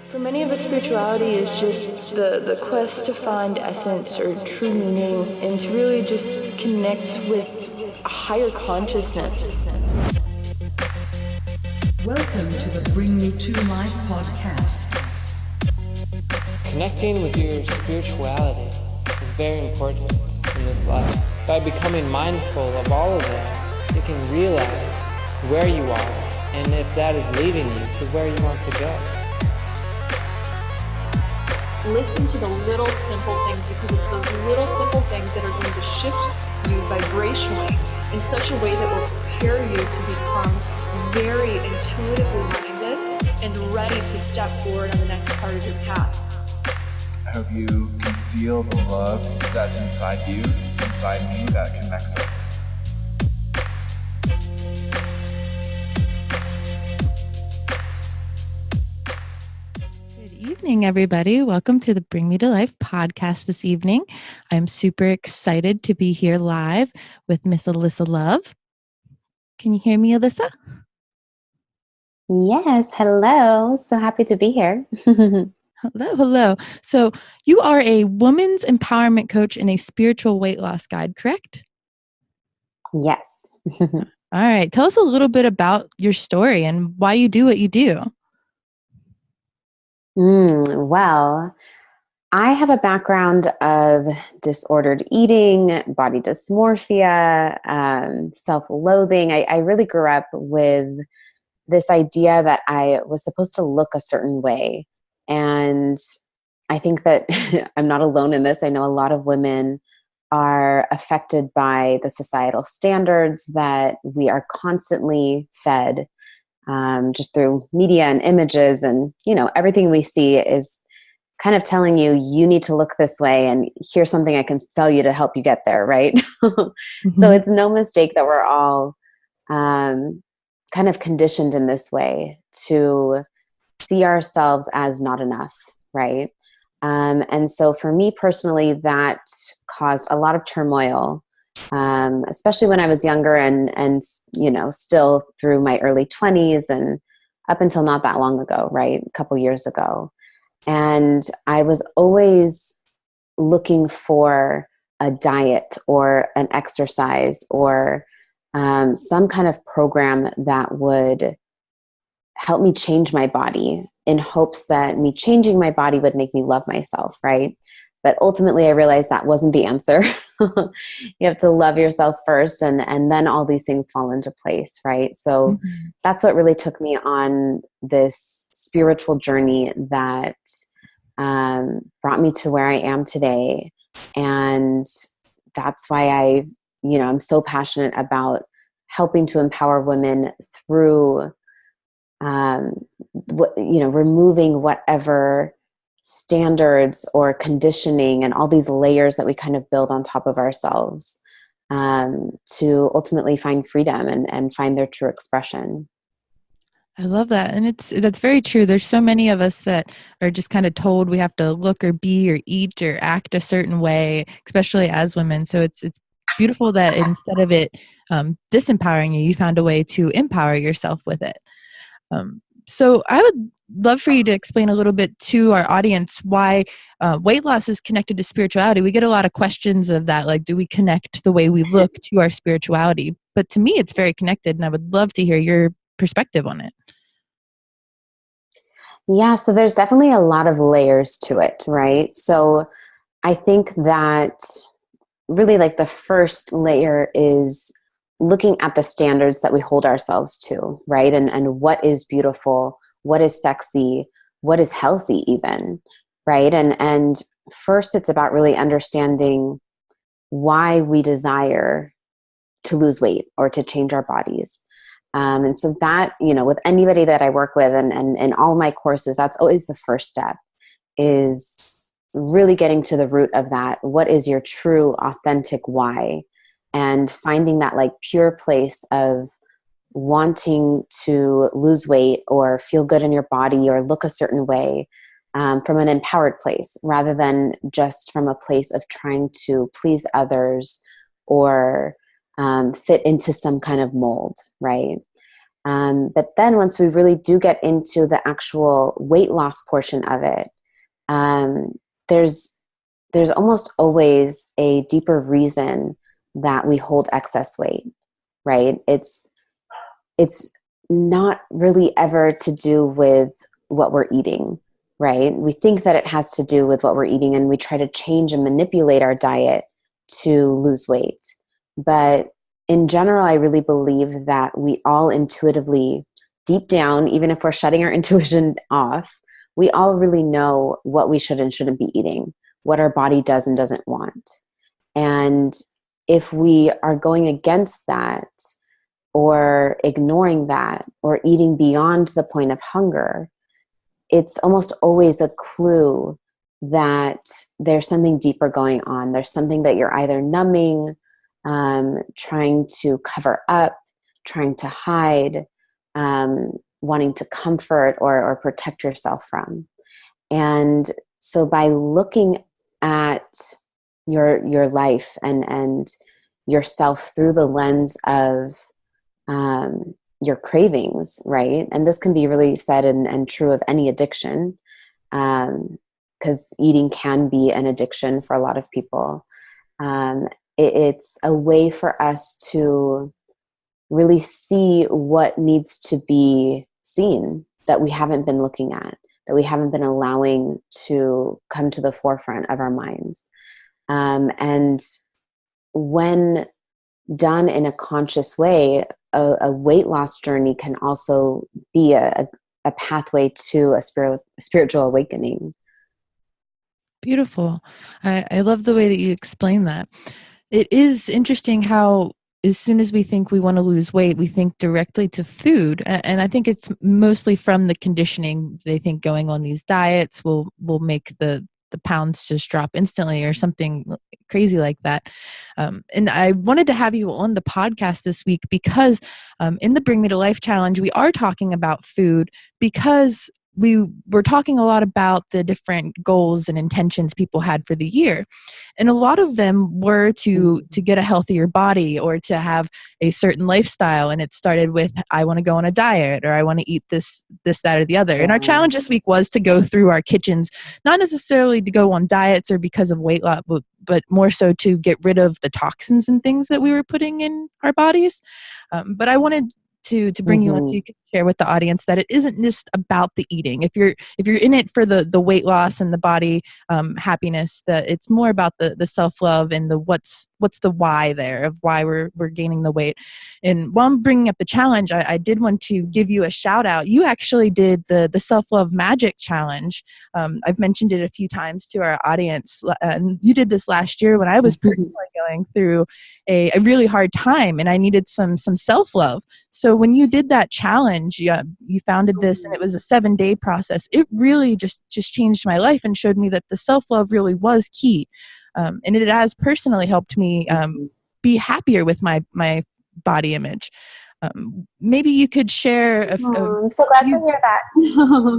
For many of us, spirituality is just the quest to find essence or true meaning and to really just connect with a higher consciousness. Welcome to the Bring Me to Life podcast. Connecting with your spirituality is very important in this life. By becoming mindful of all of it, you can realize where you are and if that is leading you to where you want to go. Listen to the little simple things, because it's those little simple things that are going to shift you vibrationally in such a way that will prepare you to become very intuitively minded and ready to step forward on the next part of your path. I hope you can feel the love that's inside you, it's inside me, that connects us. Good evening, everybody. Welcome to the Bring Me to Life podcast this evening. I'm super excited to be here live with Miss Alyssa Love. Can you hear me, Alyssa? Yes, hello. So happy to be here. Hello. So you are a woman's empowerment coach and a spiritual weight loss guide, correct? Yes. All right. Tell us a little bit about your story and why you do what you do. Well, I have a background of disordered eating, body dysmorphia, self-loathing. I really grew up with this idea that I was supposed to look a certain way. And I think that I'm not alone in this. I know a lot of women are affected by the societal standards that we are constantly fed just through media and images. And, everything we see is kind of telling you, you need to look this way and here's something I can sell you to help you get there, right? Mm-hmm. So it's no mistake that we're all kind of conditioned in this way to see ourselves as not enough, right? And so for me personally, that caused a lot of turmoil, especially when I was younger and still through my early 20s and up until not that long ago, right? A couple years ago. And I was always looking for a diet or an exercise or some kind of program that would help me change my body in hopes that me changing my body would make me love myself, right? But ultimately, I realized that wasn't the answer. You have to love yourself first, and then all these things fall into place, right? So that's what really took me on this spiritual journey that brought me to where I am today. And that's why I'm so passionate about helping to empower women through, removing whatever standards or conditioning and all these layers that we kind of build on top of ourselves to ultimately find freedom and find their true expression. I love that. And that's very true. There's so many of us that are just kind of told we have to look or be or eat or act a certain way, especially as women. So it's beautiful that instead of it disempowering you, you found a way to empower yourself with it. So I would love for you to explain a little bit to our audience why weight loss is connected to spirituality. We get a lot of questions of that, like, do we connect the way we look to our spirituality? But to me, it's very connected, and I would love to hear your perspective on it. Yeah, so there's definitely a lot of layers to it, right? So I think that really like the first layer is looking at the standards that we hold ourselves to, right? And what is beautiful, what is sexy, what is healthy even, right? And first it's about really understanding why we desire to lose weight or to change our bodies. And so that, with anybody that I work with and in all my courses, that's always the first step, is really getting to the root of that. What is your true, authentic why? And finding that like pure place of wanting to lose weight or feel good in your body or look a certain way from an empowered place, rather than just from a place of trying to please others or fit into some kind of mold, right? But then once we really do get into the actual weight loss portion of it, there's almost always a deeper reason that we hold excess weight, right? It's not really ever to do with what we're eating, right? We think that it has to do with what we're eating, and we try to change and manipulate our diet to lose weight. But in general, I really believe that we all intuitively, deep down, even if we're shutting our intuition off, we all really know what we should and shouldn't be eating, what our body does and doesn't want. And if we are going against that, or ignoring that, or eating beyond the point of hunger, it's almost always a clue that there's something deeper going on. There's something that you're either numbing, trying to cover up, trying to hide, wanting to comfort or protect yourself from. And so by looking at your life and yourself through the lens of your cravings, right? And this can be really said and true of any addiction, because eating can be an addiction for a lot of people. It's a way for us to really see what needs to be seen that we haven't been looking at, that we haven't been allowing to come to the forefront of our minds. And when done in a conscious way, a weight loss journey can also be a pathway to a spiritual awakening. Beautiful. I love the way that you explain that. It is interesting how as soon as we think we want to lose weight, we think directly to food. And I think it's mostly from the conditioning. They think going on these diets will make the pounds just drop instantly or something crazy like that. And I wanted to have you on the podcast this week because in the Bring Me to Life Challenge, we are talking about food because we were talking a lot about the different goals and intentions people had for the year. And a lot of them were to get a healthier body or to have a certain lifestyle. And it started with, I want to go on a diet, or I want to eat this, that, or the other. And our challenge this week was to go through our kitchens, not necessarily to go on diets or because of weight loss, but more so to get rid of the toxins and things that we were putting in our bodies. But I wanted to bring you on so you can share with the audience that it isn't just about the eating. If you're in it for the weight loss and the body happiness, that it's more about the self-love and the what's the why there of why we're gaining the weight. And while I'm bringing up the challenge, I did want to give you a shout out. You actually did the self-love magic challenge. I've mentioned it a few times to our audience, and you did this last year when I was personally going through a really hard time and I needed some self-love. So when you did that challenge, you founded this, and it was a 7-day process. It really just changed my life and showed me that the self-love really was key. And it has personally helped me be happier with my body image. Maybe you could share. I'm so glad to hear that.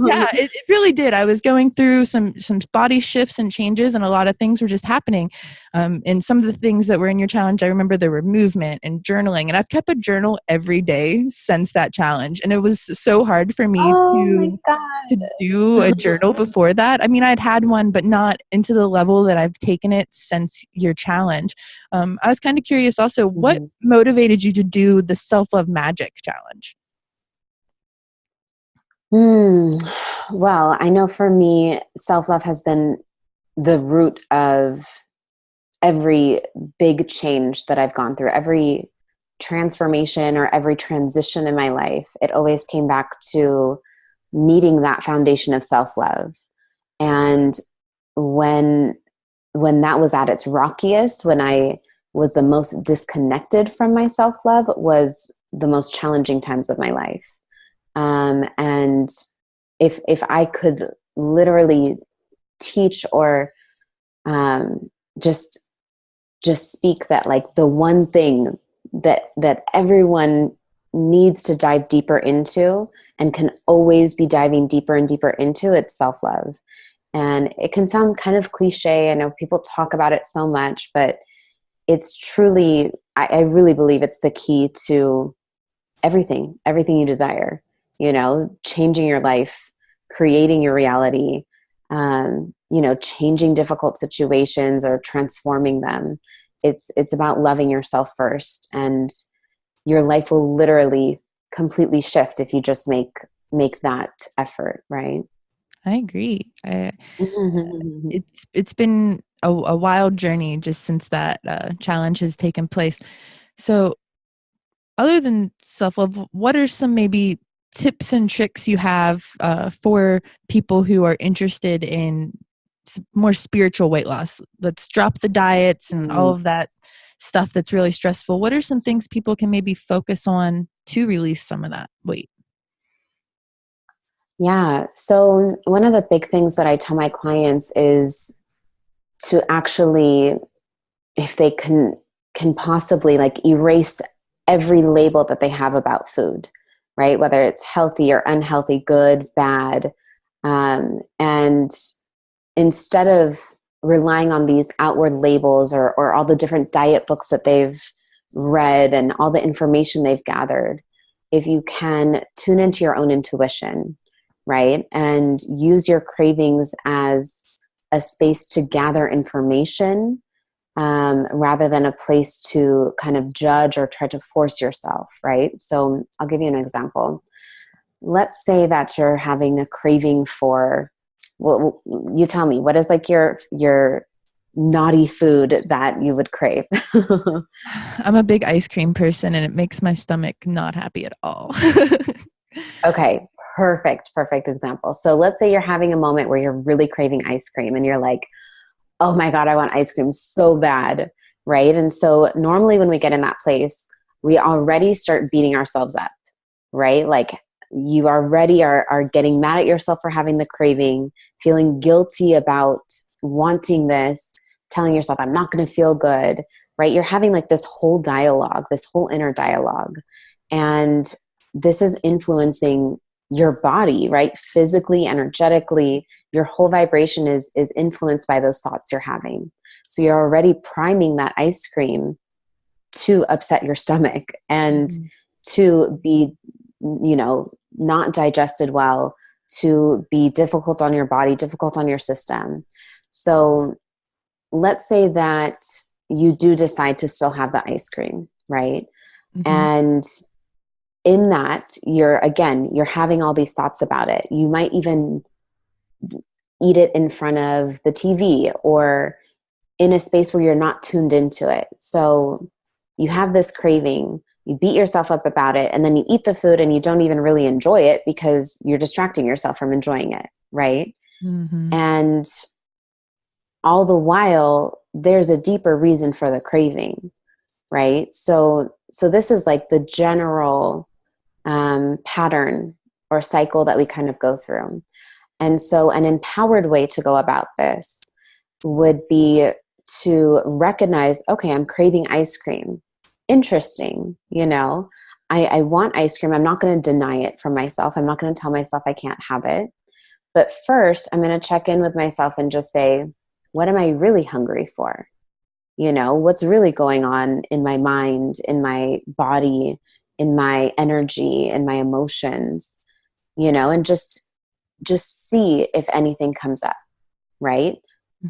Yeah, it really did. I was going through some body shifts and changes, and a lot of things were just happening. And some of the things that were in your challenge, I remember there were movement and journaling, and I've kept a journal every day since that challenge. And it was so hard for me to do a journal before that. I mean, I'd had one, but not into the level that I've taken it since your challenge. I was kind of curious also, what motivated you to do the self-love magic challenge? Well, I know for me, self-love has been the root of every big change that I've gone through, every transformation or every transition in my life. It always came back to meeting that foundation of self-love. And when that was at its rockiest, when I was the most disconnected from my self-love, was the most challenging times of my life. And if I could literally teach or just speak that, like, the one thing that everyone needs to dive deeper into and can always be diving deeper and deeper into, it's self-love. And it can sound kind of cliche. I know people talk about it so much, but it's truly, I really believe it's the key to everything you desire, changing your life, creating your reality, changing difficult situations or transforming them. It's about loving yourself first, and your life will literally completely shift if you just make that effort, right? I agree. It's been a wild journey just since that challenge has taken place. So, other than self love, what are some maybe tips and tricks you have for people who are interested in more spiritual weight loss? Let's drop the diets and all of that stuff that's really stressful. What are some things people can maybe focus on to release some of that weight? Yeah. So one of the big things that I tell my clients is to actually, if they can possibly like erase every label that they have about food, right? Whether it's healthy or unhealthy, good, bad. And instead of relying on these outward labels or all the different diet books that they've read and all the information they've gathered, if you can tune into your own intuition, right? And use your cravings as a space to gather information, rather than a place to kind of judge or try to force yourself, right? So I'll give you an example. Let's say that you're having a craving for, well, you tell me, what is like your naughty food that you would crave? I'm a big ice cream person and it makes my stomach not happy at all. Okay, perfect example. So let's say you're having a moment where you're really craving ice cream and you're like, oh my God, I want ice cream so bad, right? And so normally when we get in that place, we already start beating ourselves up, right? Like you already are getting mad at yourself for having the craving, feeling guilty about wanting this, telling yourself, I'm not going to feel good, right? You're having like this whole dialogue, this whole inner dialogue. And this is influencing your body, right? Physically, energetically, your whole vibration is influenced by those thoughts you're having. So you're already priming that ice cream to upset your stomach and to be, not digested well, to be difficult on your body, difficult on your system. So let's say that you do decide to still have the ice cream, right? And in that, you're having all these thoughts about it. You might even eat it in front of the TV or in a space where you're not tuned into it. So you have this craving, you beat yourself up about it, and then you eat the food and you don't even really enjoy it because you're distracting yourself from enjoying it, right? And all the while, there's a deeper reason for the craving, right? So this is like the general pattern or cycle that we kind of go through. And so an empowered way to go about this would be to recognize, okay, I'm craving ice cream. Interesting. I want ice cream. I'm not going to deny it from myself. I'm not going to tell myself I can't have it. But first, I'm going to check in with myself and just say, what am I really hungry for? What's really going on in my mind, in my body, in my energy, in my emotions, and just see if anything comes up, right?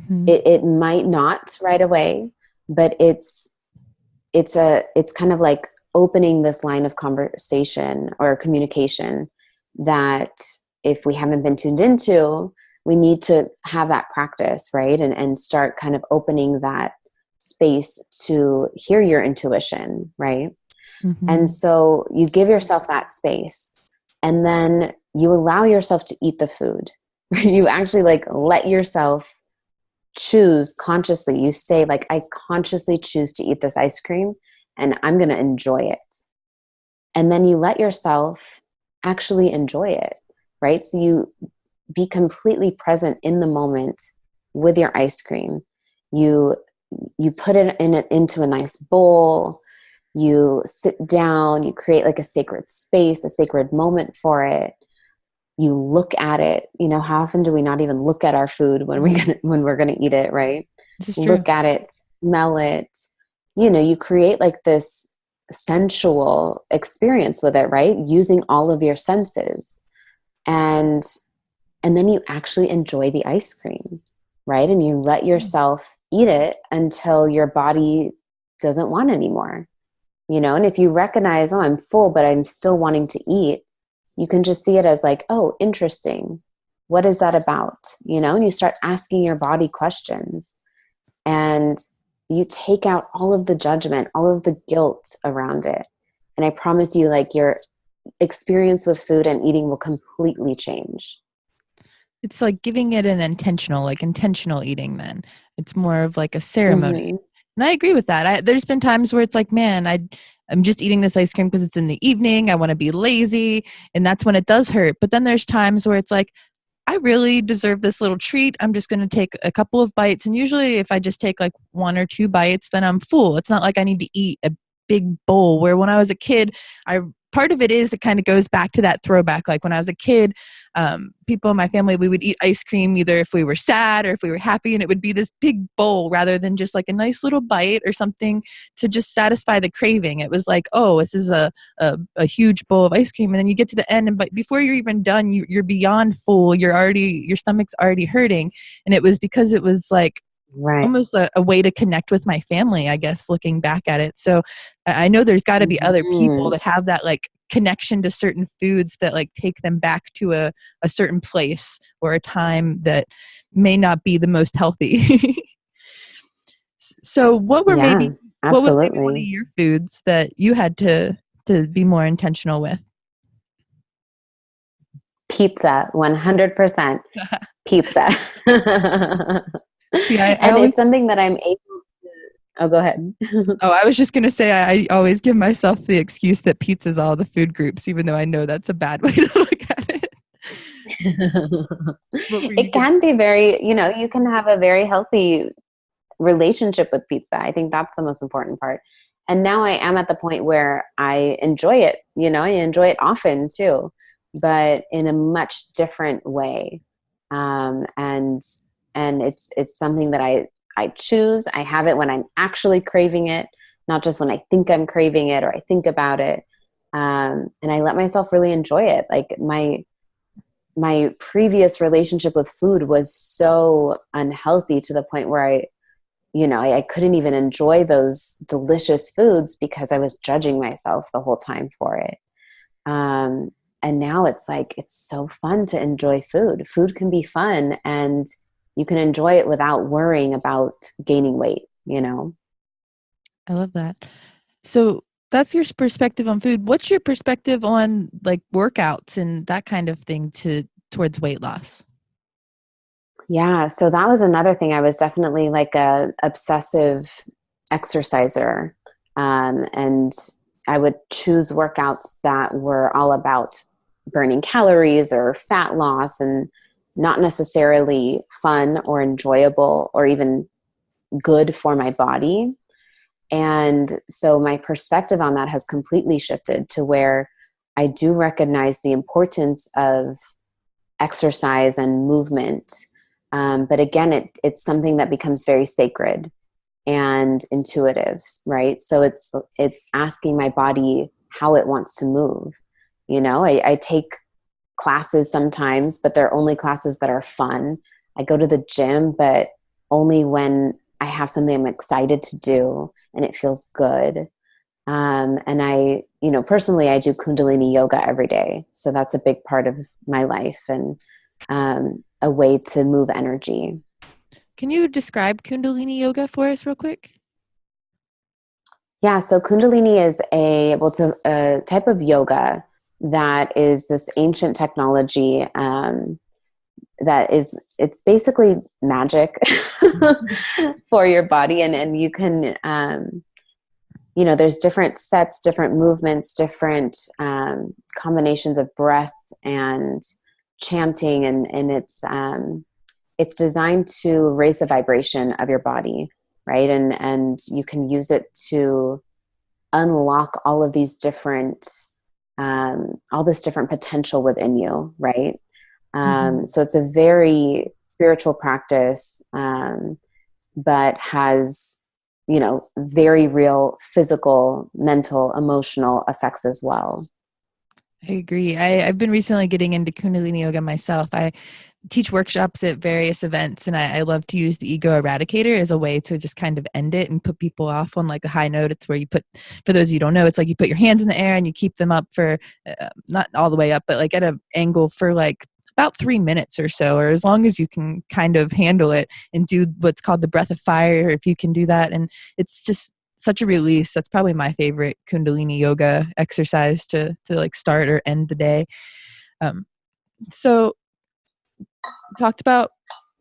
It might not right away, but it's kind of like opening this line of conversation or communication that if we haven't been tuned into, we need to have that practice, right? And start kind of opening that space to hear your intuition, right? And so you give yourself that space and then you allow yourself to eat the food. You actually like let yourself choose consciously. You say like, I consciously choose to eat this ice cream and I'm going to enjoy it. And then you let yourself actually enjoy it, right? So you be completely present in the moment with your ice cream. You put it into a nice bowl. You sit down, you create like a sacred space, a sacred moment for it. You look at it. How often do we not even look at our food when we're gonna eat it, right? Look at it, smell it. You create like this sensual experience with it, right? Using all of your senses. And then you actually enjoy the ice cream, right? And you let yourself eat it until your body doesn't want anymore. And if you recognize, oh, I'm full, but I'm still wanting to eat, you can just see it as like, oh, interesting. What is that about? And you start asking your body questions, and you take out all of the judgment, all of the guilt around it. And I promise you, like, your experience with food and eating will completely change. It's like giving it an intentional eating then. It's more of like a ceremony. Mm-hmm. And I agree with that. There's been times where it's like, man, I'm just eating this ice cream because it's in the evening. I want to be lazy. And that's when it does hurt. But then there's times where it's like, I really deserve this little treat. I'm just going to take a couple of bites. And usually if I just take like 1 or 2 bites, then I'm full. It's not like I need to eat a big bowl, where when I was a kid, part of it is, it kind of goes back to that throwback. Like when I was a kid, people in my family, we would eat ice cream either if we were sad or if we were happy, and it would be this big bowl rather than just like a nice little bite or something to just satisfy the craving. It was like, oh, this is a huge bowl of ice cream, and then you get to the end, and but before you're even done, you're beyond full. Your stomach's already hurting, and it was because it was like, right, almost a way to connect with my family, I guess, looking back at it. So I know there's got to be other people that have that like connection to certain foods that like take them back to a certain place or a time that may not be the most healthy. So what was maybe one of your foods that you had to be more intentional with? Pizza, 100% pizza. See, and it's something that I'm able to. Oh, go ahead. Oh, I was just going to say, I always give myself the excuse that pizza's all the food groups, even though I know that's a bad way to look at it. It can be very, you can have a very healthy relationship with pizza. I think that's the most important part. And now I am at the point where I enjoy it. I enjoy it often too, but in a much different way. And it's something that I choose. I have it when I'm actually craving it, not just when I think I'm craving it or I think about it. And I let myself really enjoy it. Like my previous relationship with food was so unhealthy to the point where I couldn't even enjoy those delicious foods because I was judging myself the whole time for it. And now it's like, it's so fun to enjoy food. Food can be fun, and you can enjoy it without worrying about gaining weight, I love that. So that's your perspective on food. What's your perspective on like workouts and that kind of thing towards weight loss? Yeah. So that was another thing. I was definitely like a obsessive exerciser. And I would choose workouts that were all about burning calories or fat loss, and not necessarily fun or enjoyable or even good for my body. And so my perspective on that has completely shifted to where I do recognize the importance of exercise and movement. But again, it's something that becomes very sacred and intuitive, right? So it's asking my body how it wants to move. I take classes sometimes, but they're only classes that are fun. I go to the gym, but only when I have something I'm excited to do and it feels good. And I, personally, I do Kundalini Yoga every day. So that's a big part of my life, and a way to move energy. Can you describe Kundalini Yoga for us real quick? Yeah, so Kundalini is it's a type of yoga that is this ancient technology it's basically magic for your body. And you can, there's different sets, different movements, different combinations of breath and chanting. And it's designed to raise the vibration of your body, right? And you can use it to unlock all of these different, all this different potential within you, right? So it's a very spiritual practice, but has, very real physical, mental, emotional effects as well. I agree. I've been recently getting into Kundalini Yoga myself. I teach workshops at various events, and I love to use the ego eradicator as a way to just kind of end it and put people off on like a high note. It's where you put, for those of you who don't know, it's like you put your hands in the air and you keep them up for not all the way up, but like at an angle for like about 3 minutes or so, or as long as you can kind of handle it, and do what's called the breath of fire, if you can do that. And it's just such a release. That's probably my favorite Kundalini yoga exercise to like start or end the day. So we talked about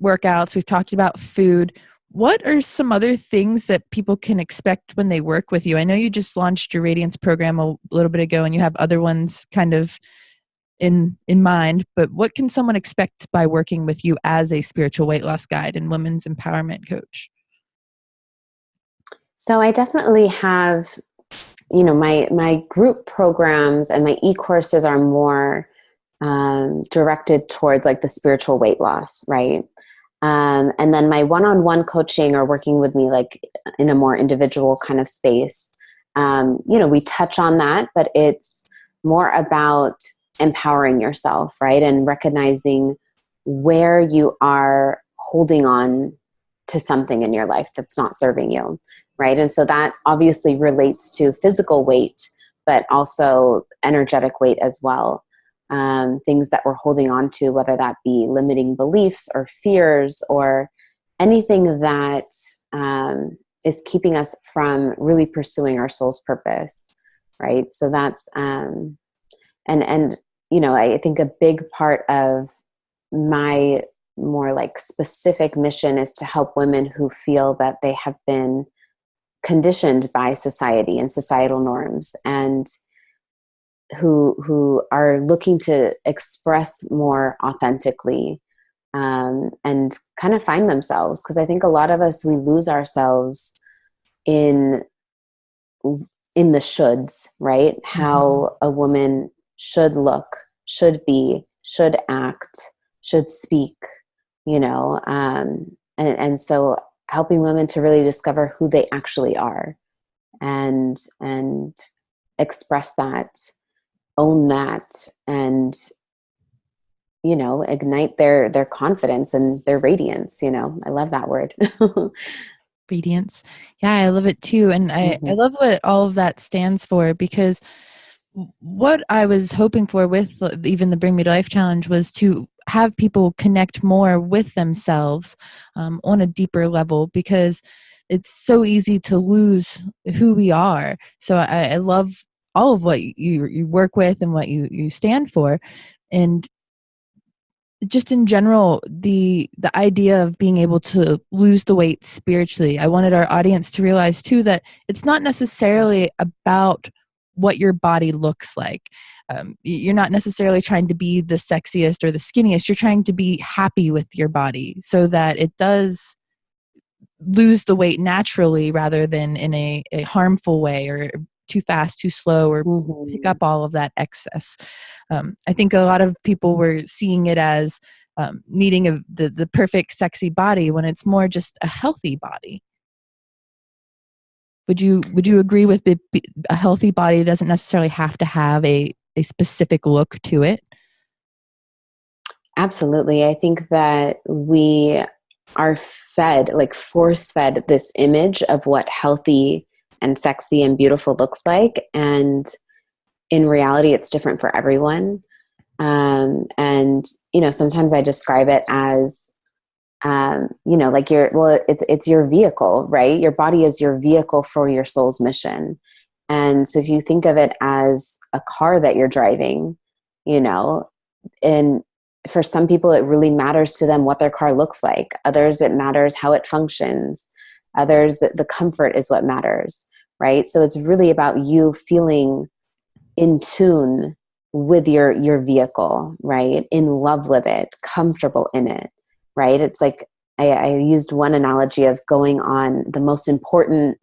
workouts, we've talked about food. What are some other things that people can expect when they work with you? I know you just launched your Radiance program a little bit ago, and you have other ones kind of in mind, but what can someone expect by working with you as a spiritual weight loss guide and women's empowerment coach? So I definitely have, my group programs and my e-courses are more directed towards like the spiritual weight loss, right? And then my one-on-one coaching or working with me like in a more individual kind of space, we touch on that, but it's more about empowering yourself, right? And recognizing where you are holding on to something in your life that's not serving you, right? And so that obviously relates to physical weight, but also energetic weight as well. Things that we're holding on to, whether that be limiting beliefs or fears or anything that is keeping us from really pursuing our soul's purpose, right? So that's, I think a big part of my more like specific mission is to help women who feel that they have been conditioned by society and societal norms, and who are looking to express more authentically, and kind of find themselves. Because I think a lot of us, we lose ourselves in the shoulds, right? Mm-hmm. How a woman should look, should be, should act, should speak, and so helping women to really discover who they actually are and express that, own that, and ignite their confidence and their radiance. I love that word. Radiance. Yeah, I love it too. And I love what all of that stands for, because what I was hoping for with even the Bring Me to Life challenge was to have people connect more with themselves on a deeper level, because it's so easy to lose who we are. So I love all of what you work with and what you stand for. And just in general, the idea of being able to lose the weight spiritually, I wanted our audience to realize too that it's not necessarily about what your body looks like. You're not necessarily trying to be the sexiest or the skinniest. You're trying to be happy with your body so that it does lose the weight naturally rather than in a harmful way, or too fast, too slow, or pick up all of that excess. I think a lot of people were seeing it as needing the perfect sexy body, when it's more just a healthy body. Would you agree with a healthy body doesn't necessarily have to have a specific look to it? Absolutely. I think that we are fed, like force fed, this image of what healthy and sexy and beautiful looks like. And in reality, it's different for everyone. Sometimes I describe it as, it's your vehicle, right? Your body is your vehicle for your soul's mission. And so if you think of it as a car that you're driving, and for some people, it really matters to them what their car looks like. Others, it matters how it functions. Others, the comfort is what matters, right? So it's really about you feeling in tune with your vehicle, right? In love with it, comfortable in it, right? It's like, I used one analogy of going on the most important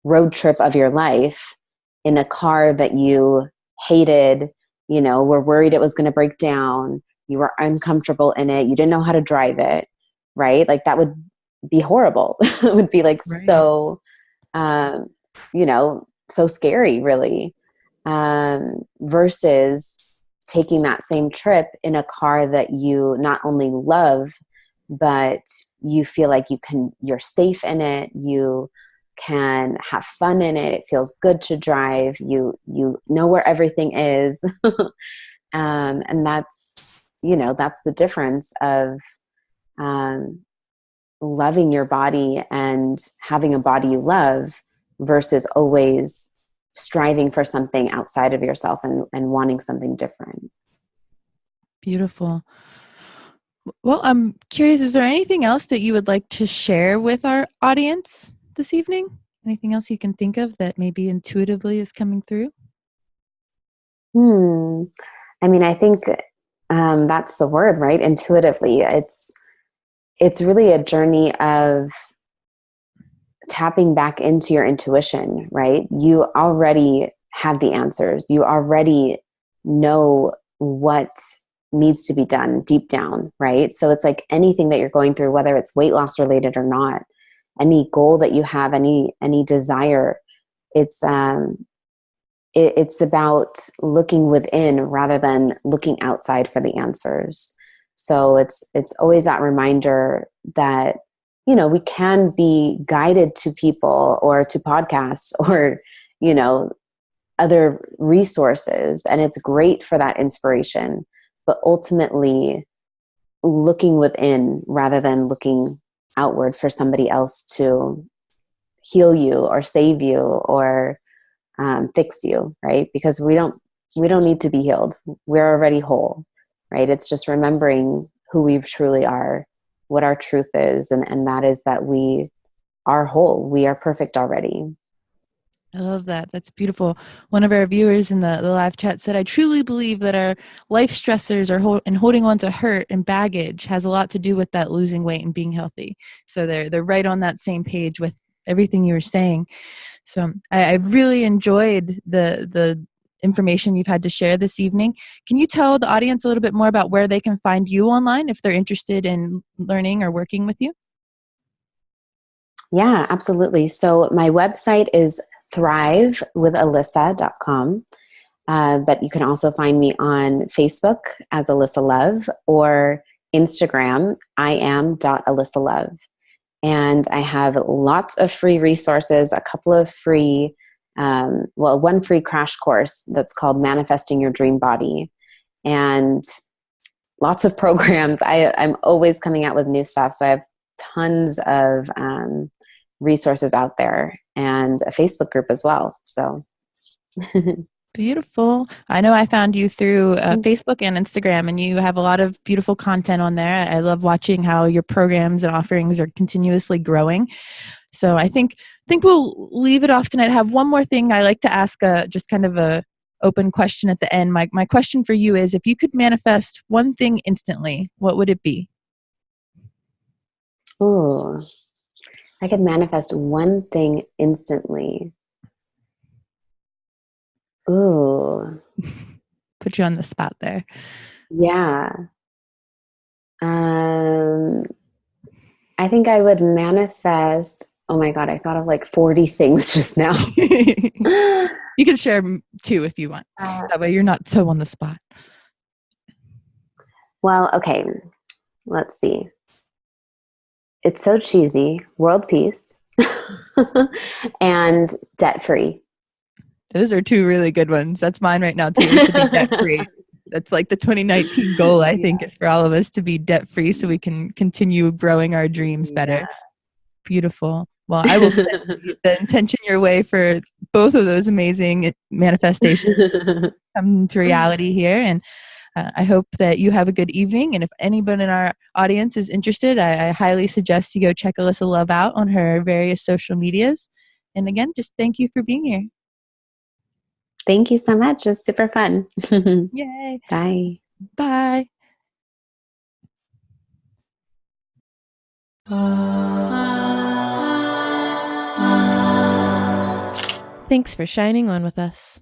road trip of your life in a car that you hated, were worried it was going to break down. You were uncomfortable in it. You didn't know how to drive it, right? Like that would be horrible. It would be like, right. So you know, so scary, really, versus taking that same trip in a car that you not only love, but you feel like you're safe in it. You can have fun in it. It feels good to drive. You know where everything is. And that's, you know, that's the difference of loving your body and having a body you love versus always striving for something outside of yourself and wanting something different. Beautiful. Well, I'm curious, is there anything else that you would like to share with our audience this evening? Anything else you can think of that maybe intuitively is coming through? I mean, I think that's the word, right? Intuitively. It's really a journey of tapping back into your intuition, right? You already have the answers. You already know what needs to be done deep down, right? So it's like anything that you're going through, whether it's weight loss related or not, any goal that you have, any desire, it's about looking within rather than looking outside for the answers. So it's always that reminder that, you know, we can be guided to people or to podcasts or, you know, other resources, and it's great for that inspiration, but ultimately looking within rather than looking outward for somebody else to heal you or save you or fix you, right? Because we don't need to be healed. We're already whole, right? It's just remembering who we truly are, what our truth is, and that is that we are whole. We are perfect already. I love that. That's beautiful. One of our viewers in the live chat said, I truly believe that our life stressors and holding on to hurt and baggage has a lot to do with that losing weight and being healthy. So they're right on that same page with everything you were saying. So I really enjoyed the information you've had to share this evening. Can you tell the audience a little bit more about where they can find you online if they're interested in learning or working with you? Yeah, absolutely. So my website is thrivewithalyssa.com. But you can also find me on Facebook as Alyssa Love or Instagram, iam.alyssalove. And I have lots of free resources, a couple of free, one free crash course that's called Manifesting Your Dream Body, and lots of programs. I'm always coming out with new stuff. So I have tons of resources out there and a Facebook group as well. So beautiful. I know I found you through Facebook and Instagram, and you have a lot of beautiful content on there. I love watching how your programs and offerings are continuously growing. So I think we'll leave it off tonight. I have one more thing I like to ask, just kind of a open question at the end. My question for you is, if you could manifest one thing instantly, what would it be? Ooh, I could manifest one thing instantly. Ooh. Put you on the spot there. Yeah. I think I would manifest, oh my God, I thought of like 40 things just now. You can share 2 if you want. That way you're not so on the spot. Well, okay. Let's see. It's so cheesy. World peace and debt-free. Those are 2 really good ones. That's mine right now too, is to be debt-free. That's like the 2019 goal, I think, is for all of us to be debt-free so we can continue growing our dreams better. Yeah. Beautiful. Well, I will send the intention your way for both of those amazing manifestations come to reality here. And I hope that you have a good evening. And if anyone in our audience is interested, I highly suggest you go check Alyssa Love out on her various social medias. And again, just thank you for being here. Thank you so much. It was super fun. Yay. Bye. Bye. Thanks for shining on with us.